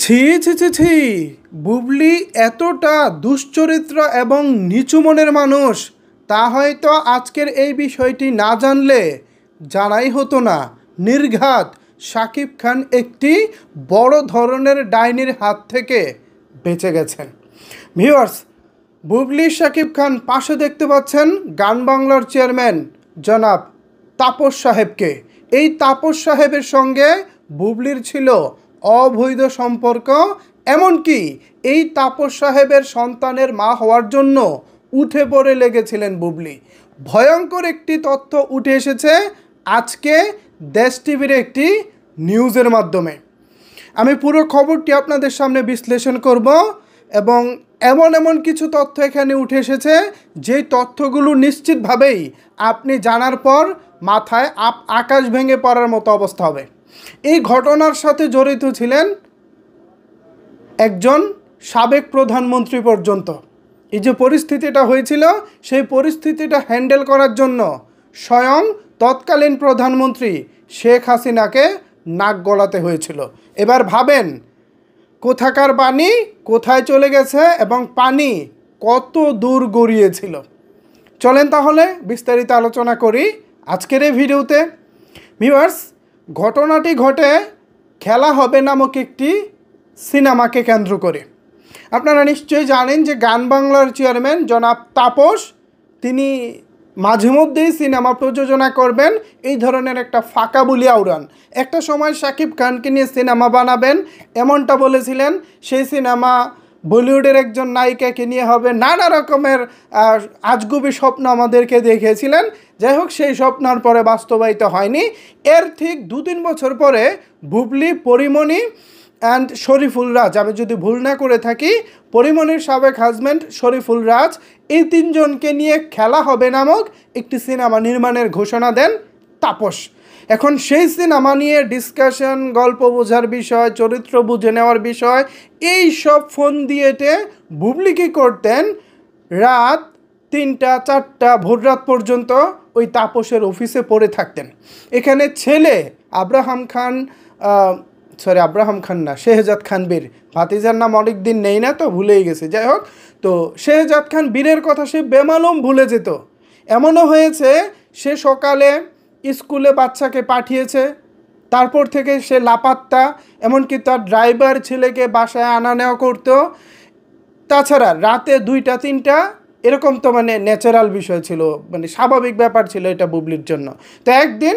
ছি ছি ছি ছি, বুবলি এতটা দুশ্চরিত্র এবং নিচু মনের মানুষ, তা হয়তো আজকের এই বিষয়টি না জানলে জানাই হতো না। নির্ঘাত শাকিব খান একটি বড় ধরনের ডাইনির হাত থেকে বেঁচে গেছেন। ভিউয়ার্স, বুবলি শাকিব খান পাশে দেখতে পাচ্ছেন গান বাংলার চেয়ারম্যান জনাব তাপস সাহেবকে। এই তাপস সাহেবের সঙ্গে বুবলির ছিল অবৈধ সম্পর্ক। এমনকি এই তাপস সাহেবের সন্তানের মা হওয়ার জন্য উঠে পড়ে লেগেছিলেন বুবলি। ভয়ঙ্কর একটি তথ্য উঠে এসেছে আজকে দেশ টিভির একটি নিউজের মাধ্যমে। আমি পুরো খবরটি আপনাদের সামনে বিশ্লেষণ করব এবং এমন এমন কিছু তথ্য এখানে উঠে এসেছে যেই তথ্যগুলো নিশ্চিতভাবেই আপনি জানার পর মাথায় আকাশ ভেঙে পড়ার মতো অবস্থা হবে। এই ঘটনার সাথে জড়িত ছিলেন একজন সাবেক প্রধানমন্ত্রী পর্যন্ত। এই যে পরিস্থিতিটা হয়েছিল, সেই পরিস্থিতিটা হ্যান্ডেল করার জন্য স্বয়ং তৎকালীন প্রধানমন্ত্রী শেখ হাসিনাকে নাক গলাতে হয়েছিল। এবার ভাবেন কোথাকার পানি কোথায় চলে গেছে এবং পানি কত দূর গড়িয়েছিল। চলেন তাহলে বিস্তারিত আলোচনা করি আজকের এই ভিডিওতে। ভিউয়ার্স, ঘটনাটি ঘটে খেলা হবে নামক একটি সিনেমাকে কেন্দ্র করে। আপনারা নিশ্চয়ই জানেন যে গান বাংলার চেয়ারম্যান জনাব তাপস, তিনি মাঝে মধ্যেই সিনেমা প্রযোজনা করবেন। এই ধরনের একটা ফাঁকা বুলিয়া উড়ান। একটা সময় শাকিব খানকে নিয়ে সিনেমা বানাবেন এমনটা বলেছিলেন। সেই সিনেমা বলিউডের একজন নায়িকাকে নিয়ে হবে, নানা রকমের আজগুবি স্বপ্ন আমাদেরকে দেখিয়েছিলেন। যাই হোক, সেই স্বপ্নের পরে বাস্তবায়িত হয়নি। এর ঠিক 2-3 বছর পরে বুবলি, পরিমণি অ্যান্ড শরীফুল রাজ, আমি যদি ভুল না করে থাকি, পরিমণির সাবেক হাজব্যান্ড শরীফুল রাজ, এই 3 জনকে নিয়ে খেলা হবে নামক একটি সিনেমা নির্মাণের ঘোষণা দেন তাপস। এখন সেই সিনেমা নিয়ে ডিসকাশন, গল্প বোঝার বিষয়, চরিত্র বুঝে নেওয়ার বিষয়, এই সব ফোন দিয়েটে বুবলি কী করতেন, রাত 3টা-4টা ভোররাত পর্যন্ত ওই তাপসের অফিসে পড়ে থাকতেন। এখানে ছেলে আব্রাহাম খান না, শেহজাদ খান বীর, ভাতিজার নাম অনেক দিন নেই না তো ভুলেই গেছে। যাই হোক, তো শেহজাদ খান বীরের কথা সে বেমালুম ভুলে যেত। এমনও হয়েছে সে সকালে স্কুলে বাচ্চাকে পাঠিয়েছে, তারপর থেকে সে লাপাত্তা। এমনকি তার ড্রাইভার ছেলেকে বাসায় আনা নেওয়া করতো। তাছাড়া রাতে 2টা-3টা এরকম তো মানে ন্যাচারাল বিষয় ছিল, মানে স্বাভাবিক ব্যাপার ছিল এটা বুবলির জন্য। তো একদিন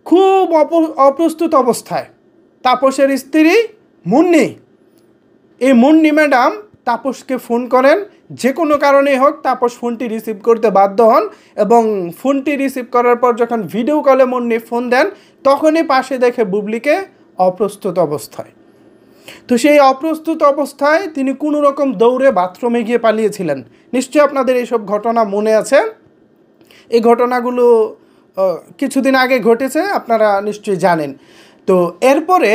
খুব অপ্রস্তুত অবস্থায় তাপসের স্ত্রী মুন্নি, এই মুন্নি ম্যাডাম তাপসকে ফোন করেন। যে কোনো কারণেই হোক তাপস ফোনটি রিসিভ করতে বাধ্য হন এবং ফোনটি রিসিভ করার পর যখন ভিডিও কলে মুন্নি ফোন দেন, তখনই পাশে দেখে বুবলিকে অপ্রস্তুত অবস্থায়। তো সেই অপ্রস্তুত অবস্থায় তিনি কোনো রকম দৌড়ে বাথরুমে গিয়ে পালিয়েছিলেন। নিশ্চয়ই আপনাদের এইসব ঘটনা মনে আছে। এই ঘটনাগুলো কিছুদিন আগে ঘটেছে, আপনারা নিশ্চয়ই জানেন। তো এরপরে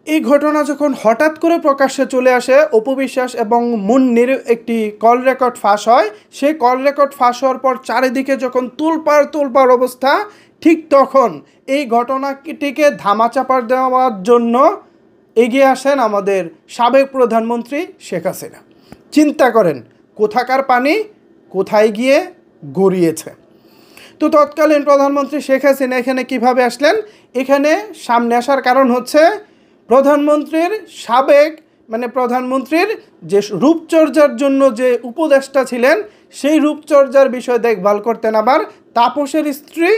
এই ঘটনা যখন হঠাৎ করে প্রকাশ্যে চলে আসে, অপু বিশ্বাস এবং মুন্নির একটি কল রেকর্ড ফাঁস হয়। সেই কল রেকর্ড ফাঁস হওয়ার পর চারিদিকে যখন তোলপাড় অবস্থা, ঠিক তখন এই ঘটনাটিকে ধামাচাপা দেওয়ার জন্য এগিয়ে আসেন আমাদের সাবেক প্রধানমন্ত্রী শেখ হাসিনা। চিন্তা করেন কোথাকার পানি কোথায় গিয়ে গড়িয়েছে। তো তৎকালীন প্রধানমন্ত্রী শেখ হাসিনা এখানে কিভাবে আসলেন? এখানে সামনে আসার কারণ হচ্ছে প্রধানমন্ত্রীর প্রধানমন্ত্রীর যে রূপচর্চার জন্য যে উপদেষ্টা ছিলেন, সেই রূপচর্চার বিষয় দেখভাল করতেন আবার তাপসের স্ত্রী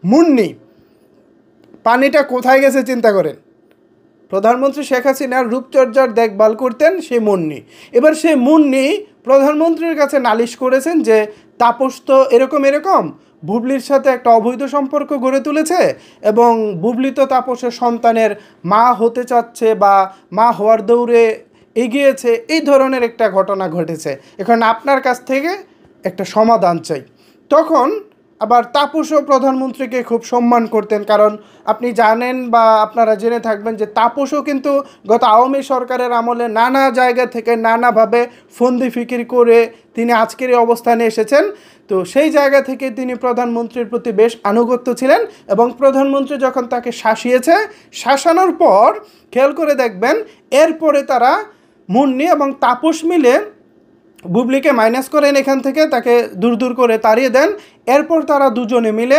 মুন্নি। পানিটা কোথায় গেছে চিন্তা করেন। প্রধানমন্ত্রী শেখ হাসিনার রূপচর্চার দেখভাল করতেন সেই মুন্নি। এবার সেই মুন্নি প্রধানমন্ত্রীর কাছে নালিশ করেছেন যে তাপস তো এরকম বুবলির সাথে একটা অবৈধ সম্পর্ক গড়ে তুলেছে এবং বুবলি তো তাপসের সন্তানের মা হতে চাচ্ছে বা মা হওয়ার দৌড়ে এগিয়েছে, এই ধরনের একটা ঘটনা ঘটেছে। এখন আপনার কাছ থেকে একটা সমাধান চাই। তখন আবার তাপসও প্রধানমন্ত্রীকে খুব সম্মান করতেন, কারণ আপনি জানেন বা আপনারা জেনে থাকবেন যে তাপসও কিন্তু গত আওয়ামী সরকারের আমলে নানা জায়গা থেকে নানাভাবে ফন্দি ফিকির করে তিনি আজকের এই অবস্থানে এসেছেন। তো সেই জায়গা থেকে তিনি প্রধানমন্ত্রীর প্রতি বেশ আনুগত্য ছিলেন, এবং প্রধানমন্ত্রী যখন তাকে শাসিয়েছে, শাসানোর পর খেয়াল করে দেখবেন এরপরে তারা মুন্নি এবং তাপস মিলে বুবলিকে মাইনাস করেন এখান থেকে, তাকে দূর দূর করে তাড়িয়ে দেন। এরপর তারা দুজনে মিলে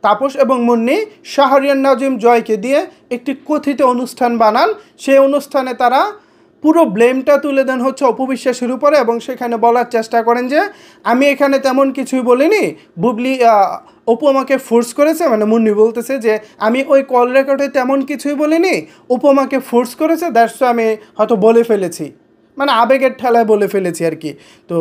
তাপস এবং মুন্নি শাহরিয়ার নাজিম জয়কে দিয়ে একটি কথিত অনুষ্ঠান বানান। সেই অনুষ্ঠানে তারা পুরো ব্লেমটা তুলে দেন হচ্ছে অপু বিশ্বাসের উপরে, এবং সেখানে বলার চেষ্টা করেন যে আমি এখানে তেমন কিছুই বলিনি, বুবলি অপু আমাকে ফোর্স করেছে, মানে মুন্নি বলতেছে যে আমি ওই কল রেকর্ডে তেমন কিছুই বলিনি, অপু আমাকে ফোর্স করেছে, দ্যাটস আমি হয়তো বলে ফেলেছি, মানে আবেগের ঠেলায় বলে ফেলেছি আর কি। তো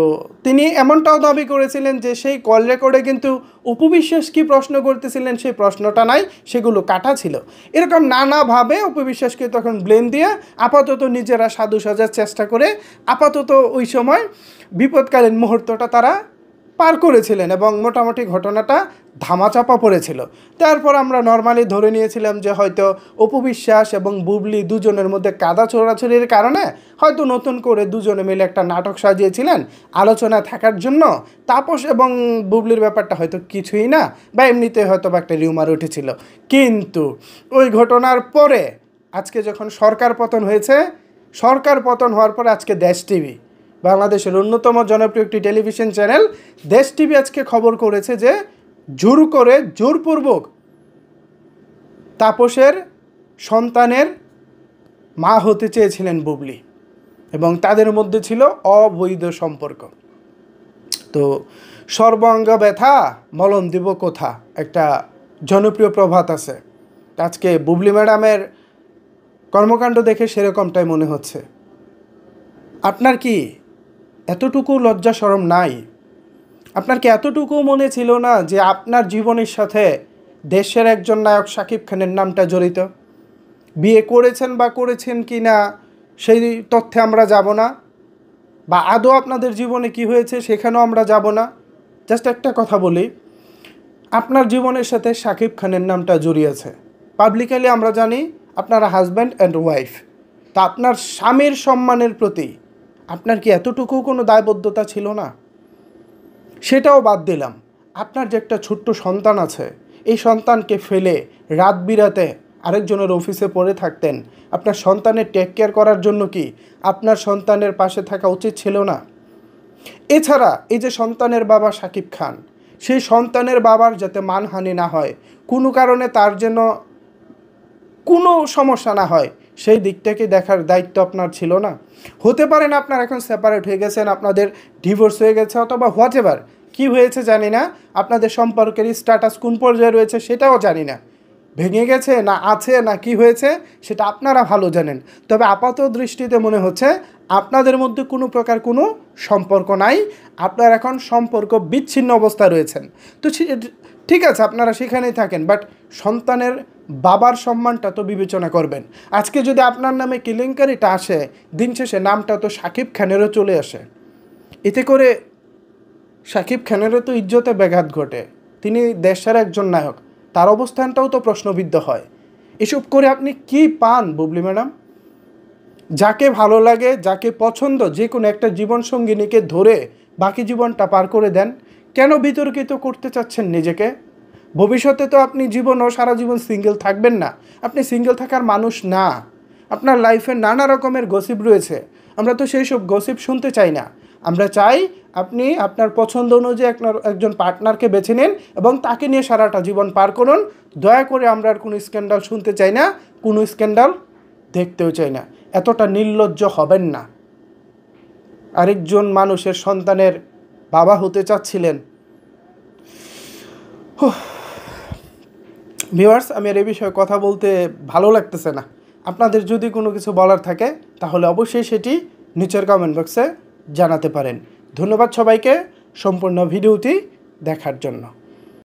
তিনি এমনটাও দাবি করেছিলেন যে সেই কল রেকর্ডে কিন্তু অপু বিশ্বাস কী প্রশ্ন করতেছিলেন সেই প্রশ্নটা নাই, সেগুলো কাটা ছিল। এরকম নানাভাবে অপু বিশ্বাসকে তখন ব্লেম দিয়ে আপাতত নিজেরা সাধু সাজার চেষ্টা করে আপাতত ওই সময় বিপদকালীন মুহূর্তটা তারা পার করেছিলেন, এবং মোটামুটি ঘটনাটা ধামাচাপা পড়েছিল। তারপর আমরা নর্মালি ধরে নিয়েছিলাম যে হয়তো অপু বিশ্বাস এবং বুবলি দুজনের মধ্যে কাদা ছোড়াছড়ির কারণে হয়তো নতুন করে দুজনে মিলে একটা নাটক সাজিয়েছিলেন আলোচনা থাকার জন্য। তাপস এবং বুবলির ব্যাপারটা হয়তো কিছুই না, বা এমনিতে হয়তো বা একটা রিউমার উঠেছিল। কিন্তু ওই ঘটনার পরে আজকে যখন সরকার পতন হয়েছে, সরকার পতন হওয়ার পরে আজকে দেশ টিভি, বাংলাদেশের অন্যতম জনপ্রিয় একটি টেলিভিশন চ্যানেল দেশ টিভি আজকে খবর করেছে যে জোরপূর্বক তাপসের সন্তানের মা হতে চেয়েছিলেন বুবলি, এবং তাদের মধ্যে ছিল অবৈধ সম্পর্ক। তো সর্বাঙ্গ ব্যথা মলম দিব কোথা, একটা জনপ্রিয় প্রভাত আছে। আজকে বুবলি ম্যাডামের কর্মকাণ্ড দেখে সেরকমটাই মনে হচ্ছে। আপনার কি এতটুকু লজ্জা শরম নাই? আপনার কি এতটুকু মনে ছিল না যে আপনার জীবনের সাথে দেশের একজন নায়ক শাকিব খানের নামটা জড়িত? বিয়ে করেছেন বা করেছেন কি না সেই তথ্যে আমরা যাব না, বা আদৌ আপনাদের জীবনে কি হয়েছে সেখানেও আমরা যাব না। জাস্ট একটা কথা বলি, আপনার জীবনের সাথে শাকিব খানের নামটা জড়িয়েছে। পাবলিকালি আমরা জানি আপনারা হাজব্যান্ড অ্যান্ড ওয়াইফ। তা আপনার স্বামীর সম্মানের প্রতি আপনার কি এতটুকু কোনো দায়বদ্ধতা ছিল না? সেটাও বাদ দিলাম, আপনার যে একটা ছোট্ট সন্তান আছে, এই সন্তানকে ফেলে রাত বিরাতে আরেকজনের অফিসে পড়ে থাকতেন, আপনার সন্তানের টেক কেয়ার করার জন্য কি আপনার সন্তানের পাশে থাকা উচিত ছিল না? এছাড়া এই যে সন্তানের বাবা শাকিব খান, সেই সন্তানের বাবার যাতে মানহানি না হয়, কোনো কারণে তার যেন কোনো সমস্যা না হয়, সেই দিকটাকে দেখার দায়িত্ব আপনার ছিল না? হতে পারেন আপনার এখন সেপারেট হয়ে গেছেন, আপনাদের ডিভোর্স হয়ে গেছে, অথবা হোয়াট এভার কী হয়েছে জানি না, আপনাদের সম্পর্কের স্ট্যাটাস কোন পর্যায়ে রয়েছে সেটাও জানি না, ভেঙে গেছে না আছে না কি হয়েছে সেটা আপনারা ভালো জানেন। তবে আপাত দৃষ্টিতে মনে হচ্ছে আপনাদের মধ্যে কোনো প্রকার কোনো সম্পর্ক নাই, আপনারা এখন সম্পর্ক বিচ্ছিন্ন অবস্থায় রয়েছেন। তো ঠিক আছে, আপনারা সেখানেই থাকেন, বাট সন্তানের বাবার সম্মানটা তো বিবেচনা করবেন। আজকে যদি আপনার নামে কেলেঙ্কারিটা আসে, দিন শেষে নামটা তো শাকিব খানেরও চলে আসে, এতে করে শাকিব খানেরও তো ইজ্জতে ব্যাঘাত ঘটে। তিনি দেশের একজন নায়ক, তার অবস্থানটাও তো প্রশ্নবিদ্ধ হয়। এসব করে আপনি কি পান বুবলি ম্যাডাম? যাকে ভালো লাগে, যাকে পছন্দ, যে কোনো একটা জীবনসঙ্গিনীকে ধরে বাকি জীবনটা পার করে দেন। কেন বিতর্কিত করতে চাচ্ছেন নিজেকে? ভবিষ্যতে তো আপনি জীবনও সারা জীবন সিঙ্গেল থাকবেন না, আপনি সিঙ্গেল থাকার মানুষ না। আপনার লাইফে নানা রকমের গসিপ রয়েছে, আমরা তো সেই সব গসিপ শুনতে চাই না। আমরা চাই আপনি আপনার পছন্দ অনুযায়ী একজন পার্টনারকে বেছে নিন এবং তাকে নিয়ে সারাটা জীবন পার করুন। দয়া করে আমরা আর কোনো স্ক্যান্ডাল শুনতে চাই না, কোনো স্ক্যান্ডাল দেখতেও চাই না। এতটা নির্লজ্জ হবেন না। আরেকজন মানুষের সন্তানের বাবা হতে চাচ্ছিলেন। ভিউয়ার্স, আমি আর এই বিষয়ে কথা বলতে ভালো লাগতেছে না। আপনাদের যদি কোনো কিছু বলার থাকে তাহলে অবশ্যই সেটি নিচের কমেন্ট বক্সে জানাতে পারেন। ধন্যবাদ সবাইকে সম্পূর্ণ ভিডিওটি দেখার জন্য।